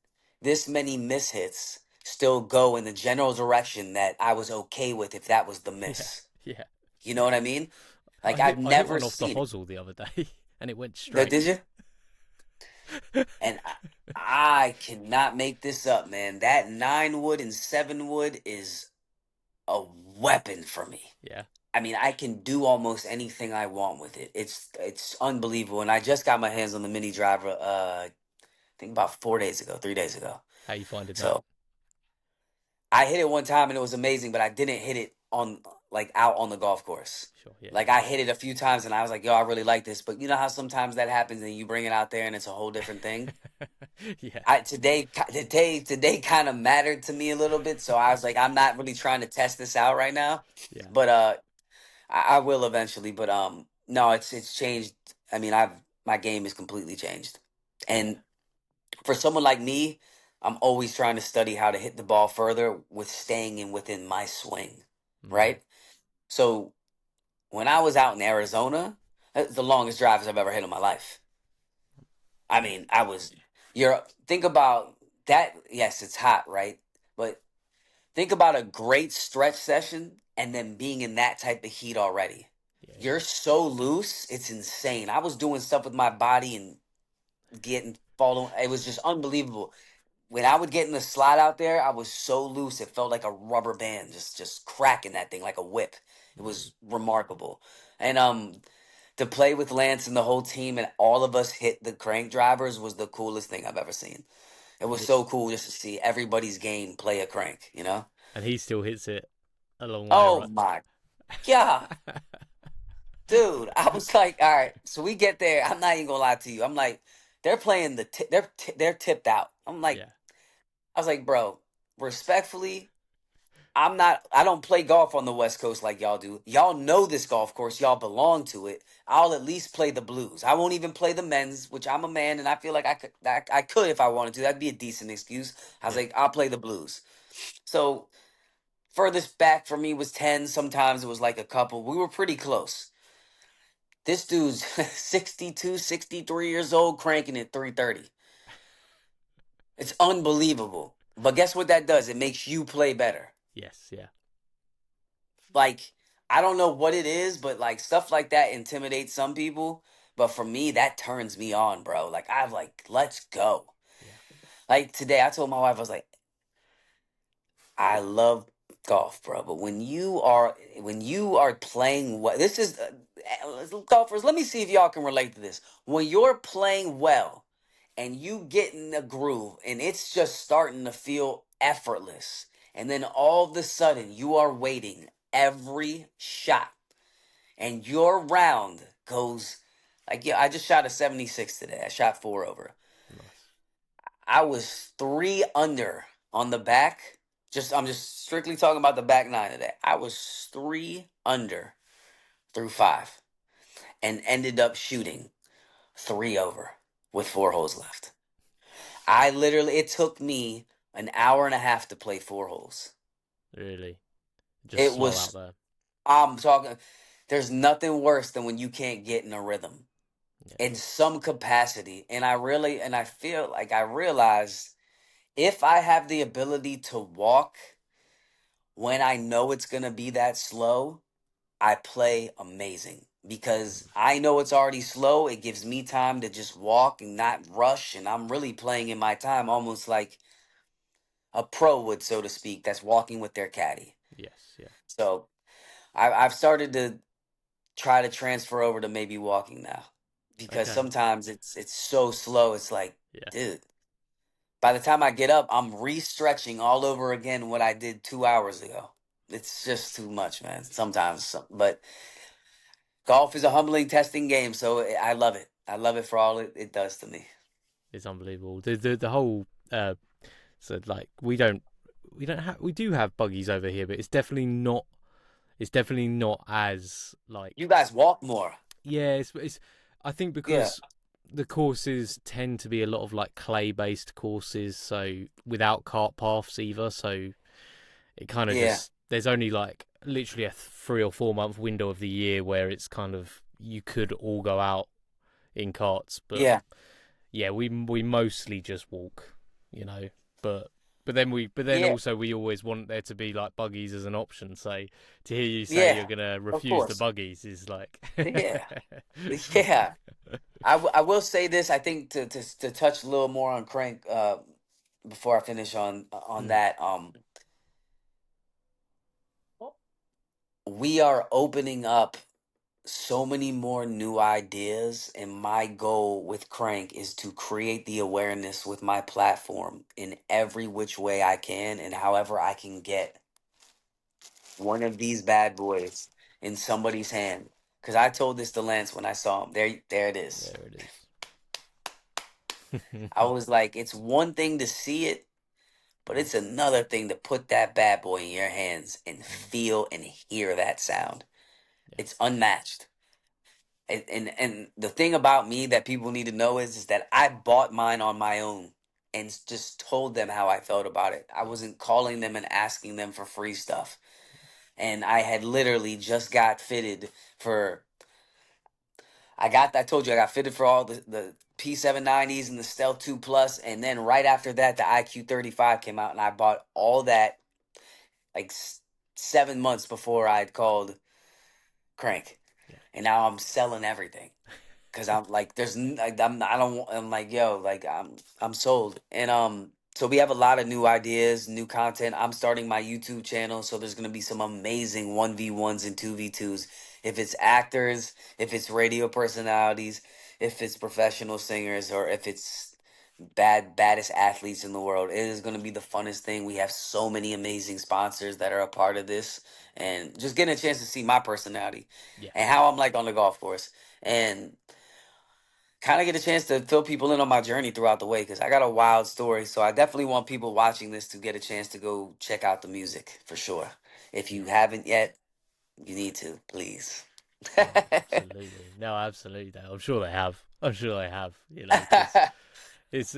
this many mishits still go in the general direction that I was okay with if that was the yeah, miss. yeah. You know what I mean? Like I've I hit never one off the seen it. hosel the other day, and it went No, straight. did you? And I cannot make this up, man. That 9 wood and 7 wood is a weapon for me. Yeah, I mean, I can do almost anything I want with it. It's unbelievable. And I just got my hands on the mini driver. I think about 4 days ago, 3 days ago. how you finding that? So I hit it one time and it was amazing, but I didn't hit it on like out on the golf course. Sure, yeah, Like I hit it a few times and I was like, yo, I really like this. But you know how sometimes that happens and you bring it out there and it's a whole different thing. yeah, Today kind of mattered to me a little bit, so I was like, I'm not really trying to test this out right now, yeah, but I will eventually. But no, it's changed. I mean, my game is completely changed, yeah. and for someone like me, I'm always trying to study how to hit the ball further with staying in within my swing, Mm, right? So when I was out in Arizona, that's the longest drives I've ever hit in my life. I yeah, mean, you're think about that. Yes, it's hot, right? But think about a great stretch session and then being in that type of heat already. yeah, yeah. You're so loose, it's insane. I was doing stuff with my body and getting falling. It was just unbelievable. When I would get in the slot out there, I was so loose. It felt like a rubber band, just cracking that thing like a whip. It Mm, was remarkable. And to play with Lance and the whole team and all of us hit the crank drivers was the coolest thing I've ever seen. It was and it, so cool just to see everybody's game play a crank, you know? and he still hits it a long way, Oh right? my God. Dude, I was like, all right, so we get there. I'm not even gonna lie to you. I'm like, they're playing they're tipped out. Yeah, I was like, bro, respectfully, I don't play golf on the West Coast like y'all do. Y'all know this golf course, y'all belong to it. I'll at least play the blues. I won't even play the men's, which I'm a man and I feel like I could if I wanted to. That'd be a decent excuse. I was yeah. like, I'll play the blues. So furthest back for me was 10. Sometimes it was like a couple. We were pretty close. This dude's 62, 63 years old, cranking at 330. It's unbelievable. But guess what that does? It makes you play better. Yes, yeah, Like, I don't know what it is, but like stuff like that intimidates some people. But for me, that turns me on, bro. Like, I'm like, let's go. yeah, Like today, I told my wife, I was like, I love golf, bro. But when you are playing well, this is golfers. Let me see if y'all can relate to this. When you're playing well and you get in the groove and it's just starting to feel effortless, and then all of a sudden you are waiting every shot, and your round goes like yeah. I just shot a 76 today. I shot four over. nice. I was three under on the back. I'm just strictly talking about the back nine today. I was three under through five and ended up shooting three over with four holes left. It took me an hour and a half to play four holes. Really, just It slow out was, there. I'm talking, there's nothing worse than when you can't get in a rhythm Yeah, in some capacity. And I feel like I realized if I have the ability to walk when I know it's going to be that slow, I play amazing because I know it's already slow. It gives me time to just walk and not rush. And I'm really playing in my time almost like a pro would, so to speak, that's walking with their caddy. yes, yeah, So I've started to try to transfer over to maybe walking now, because Okay. sometimes it's so slow. It's like, Yeah. dude, by the time I get up, I'm re-stretching all over again what I did 2 hours ago. It's just too much, man. Sometimes, but golf is a humbling, testing game, so I love it. I love it for all it does to me. It's unbelievable. The whole so like we do have buggies over here, but it's definitely not as You like guys walk more. yeah, it's I think Yeah, because the courses tend to be a lot of like clay based courses, so without cart paths either, so it kind of yeah, just there's only like literally a 3 or 4 month window of the year where it's kind of you could all go out in carts, but yeah, yeah, we mostly just walk, you know. But but then yeah, also we always want there to be like buggies as an option. So to hear you say you're yeah. gonna Of refuse the course. buggies is like Yeah, yeah. I will say this. I think to touch a little more on Crank, before I finish on Mm, that. We are opening up so many more new ideas, and my goal with Crank is to create the awareness with my platform in every which way I can, and however I can get one of these bad boys in somebody's hand. Because I told this to Lance when I saw him. There it is. there it I is. was like, it's one thing to see it, but Mm, it's another thing to put that bad boy in your hands and mm, feel and hear that sound. yeah, It's unmatched. And the thing about me that people need to know is that I bought mine on my own and just told them how I felt about it. I yeah, wasn't calling them and asking them for free stuff. And I had literally just got fitted for I told you I got fitted for all the P790s and the Stealth 2 Plus, and then right after that the IQ35 came out, and I bought all that like 7 months before I'd called Crank. yeah, And now I'm selling everything. Cause I'm like, I don't, I'm like, yo, like I'm sold. And so we have a lot of new ideas, new content. I'm starting my YouTube channel, so there's gonna be some amazing 1v1s and 2v2s. If it's actors, if it's radio personalities, if it's professional singers, or if it's baddest athletes in the world, it is gonna be the funnest thing. We have so many amazing sponsors that are a part of this, and just getting a chance to see my personality yeah. and how I'm like on the golf course. And kind of get a chance to fill people in on my journey throughout the way, because I got a wild story. So I definitely want people watching this to get a chance to go check out the music for sure. If you Yeah. haven't yet, you need to, please. No, absolutely. No, absolutely. I'm sure they have. I'm sure they have. You know, because it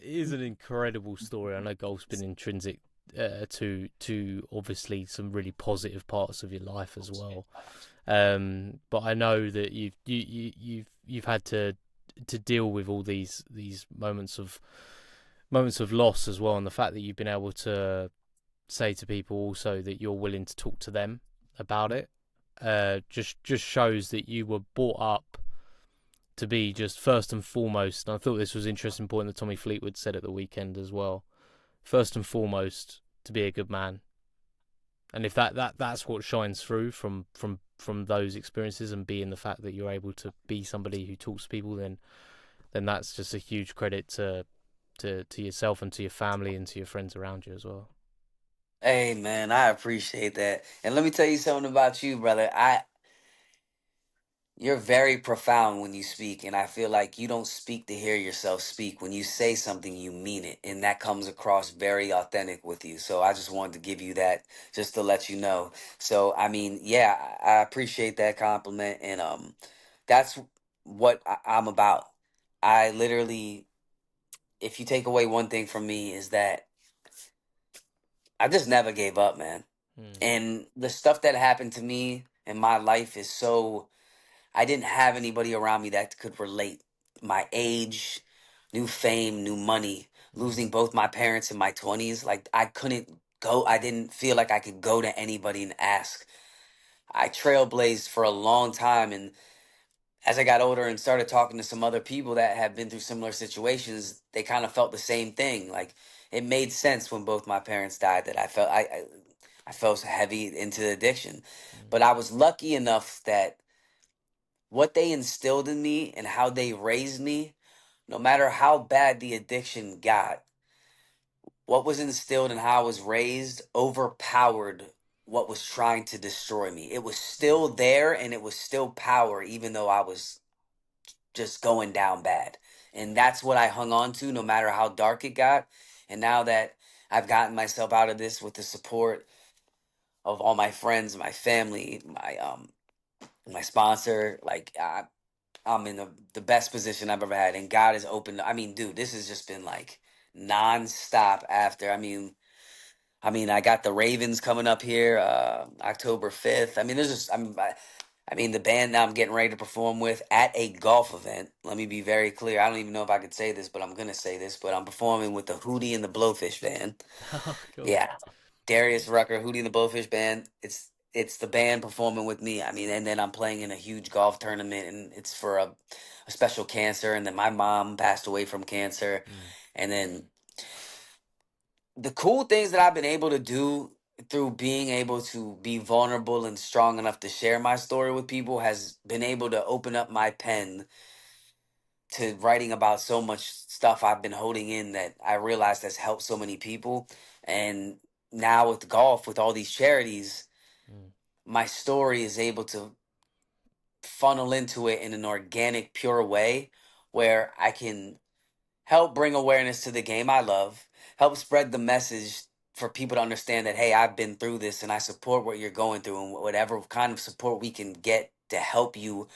is an incredible story. I know golf's been intrinsic to obviously some really positive parts of your life as well. But I know that you've had to deal with all these moments of loss as well, and the fact that you've been able to say to people also that you're willing to talk to them about it just shows that you were brought up to be just first and foremost. And I thought this was an interesting point that Tommy Fleetwood said at the weekend as well. First and foremost, to be a good man. And if that's what shines through from those experiences, and being the fact that you're able to be somebody who talks to people, then that's just a huge credit to yourself and to your family and to your friends around you as well. Hey man, I appreciate that. And let me tell you something about you, brother. You're very profound when you speak, and I feel like you don't speak to hear yourself speak. When you say something, you mean it, and that comes across very authentic with you. So I just wanted to give you that, just to let you know. So I mean, yeah, I appreciate that compliment, and that's what I'm about. I literally, if you take away one thing from me, is that I just never gave up, man. Mm, And the stuff that happened to me in my life is so I didn't have anybody around me that could relate. My age, new fame, new money, mm, losing both my parents in my 20s. Like, I couldn't go, I didn't feel like I could go to anybody and ask. I trailblazed for a long time. And as I got older and started talking to some other people that had been through similar situations, they kind of felt the same thing. Like, it made sense when both my parents died that I I fell heavy into addiction. Mm. But I was lucky enough that what they instilled in me and how they raised me, no matter how bad the addiction got, what was instilled and how I was raised overpowered what was trying to destroy me. It was still there and it was still power, even though I was just going down bad. And that's what I hung on to no matter how dark it got. And now that I've gotten myself out of this with the support of all my friends, my family, my sponsor, like I'm in the best position I've ever had, and God has opened. I mean, dude, this has just been like nonstop. After, I got the Ravens coming up here, October 5th. I mean, there's just I mean, the band that I'm getting ready to perform with at a golf event. Let me be very clear. I don't even know if I could say this, but I'm gonna say this. But I'm performing with the Hootie and the Blowfish Band. Oh, cool. Yeah, Darius Rucker, Hootie and the Blowfish Band. It's the band performing with me. I mean, and then I'm playing in a huge golf tournament, and it's for a special cancer. And then my mom passed away from cancer, Mm. and then the cool things that I've been able to do through being able to be vulnerable and strong enough to share my story with people has been able to open up my pen to writing about so much stuff I've been holding in that I realized has helped so many people. And now with golf, with all these charities, Mm. my story is able to funnel into it in an organic, pure way where I can help bring awareness to the game I love, help spread the message for people to understand that, hey, I've been through this and I support what you're going through, and whatever kind of support we can get to help you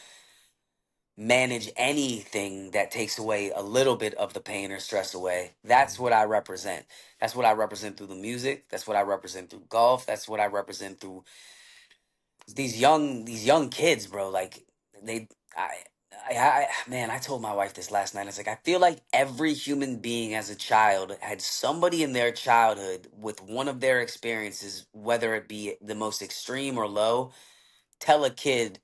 manage anything that takes away a little bit of the pain or stress away. That's Mm. what I represent. That's what I represent through the music. That's what I represent through golf. That's what I represent through these young kids, bro. Like they, man, I told my wife this last night. I was like, I feel like every human being as a child had somebody in their childhood with one of their experiences, whether it be the most extreme or low, tell a kid,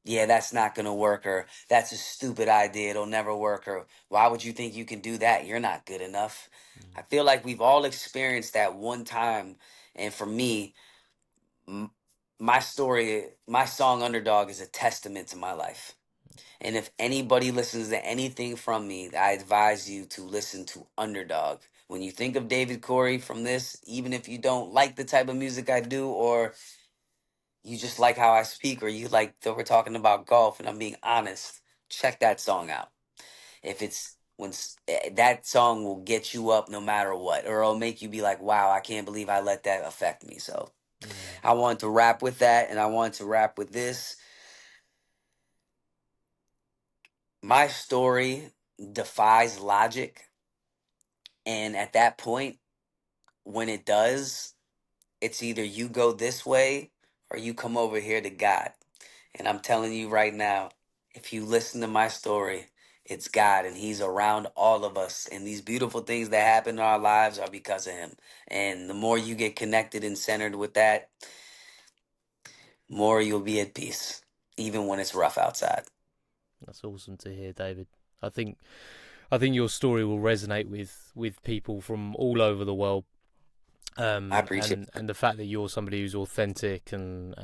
yeah, that's not gonna work, or that's a stupid idea, it'll never work, or why would you think you can do that? You're not good enough. Mm. I feel like we've all experienced that one time, and for me, m- my story, my song Underdog is a testament to my life. And if anybody listens to anything from me, I advise you to listen to Underdog. When you think of David Correy from this, even if you don't like the type of music I do, or you just like how I speak, or you like that we're talking about golf and I'm being honest, check that song out. If it's that song will get you up no matter what, or it'll make you be like, wow, I can't believe I let that affect me. So Yeah. I wanted to rap with that, and I wanted to rap with this. My story defies logic, and at that point, when it does, it's either you go this way or you come over here to God. And I'm telling you right now, if you listen to my story, it's God, and He's around all of us. And these beautiful things that happen in our lives are because of Him. And the more you get connected and centered with that, more you'll be at peace, even when it's rough outside. That's awesome to hear, David. I think I think your story will resonate with people from all over the world. I appreciate it. And the fact that you're somebody who's authentic and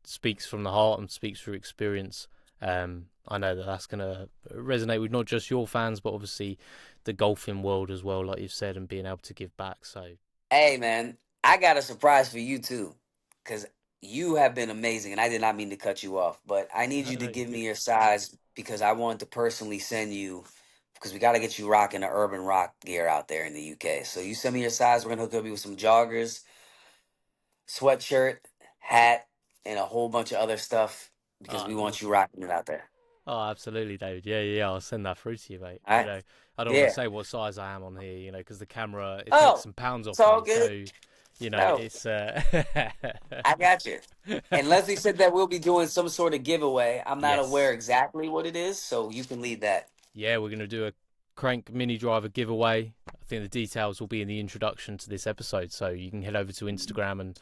speaks from the heart and speaks through experience. I know that that's going to resonate with not just your fans, but obviously the golfing world as well, like you've said, and being able to give back. So, Hey, man, I got a surprise for you too, because you have been amazing, and I did not mean to cut you off, but I need no, you to no, you're give good. me your size because I want to personally send you, because we got to get you rocking the urban rock gear out there in the UK. So you send me your size, we're gonna hook up you with some joggers, sweatshirt, hat, and a whole bunch of other stuff because Oh, we want you awesome. rocking it out there. Oh, absolutely, David. Yeah, yeah, yeah. I'll send that through to you, mate. All right? I don't want to Yeah. say what size I am on here, because the camera it takes Oh, some pounds it's off all me. good. So, No, it's I got you. And Leslie said that we'll be doing some sort of giveaway. I'm not aware yes. exactly what it is, so you can lead that. Yeah, we're going to do a Crank mini driver giveaway. I think the details will be in the introduction to this episode, so you can head over to Instagram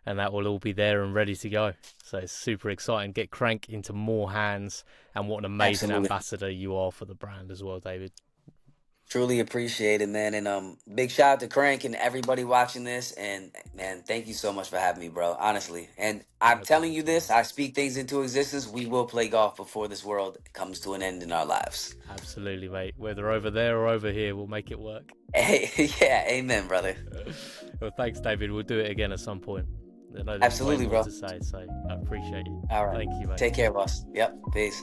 and that will all be there and ready to go. So it's super exciting. Get Crank into more hands, and what an amazing Absolutely. ambassador you are for the brand as well, David. Truly appreciate it, man. And big shout out to Crank and everybody watching this. And man, thank you so much for having me, bro. Honestly. And I'm No telling problem you at all, this, mate. I speak things into existence. We will play golf before this world comes to an end in our lives. Absolutely, mate. Whether over there or over here, we'll make it work. Hey, yeah, amen, brother. Well, thanks, David. We'll do it again at some point. I know there's way Absolutely, more bro. to say, so I appreciate you. All right. Thank you, mate. Take care, boss. Yep. Peace.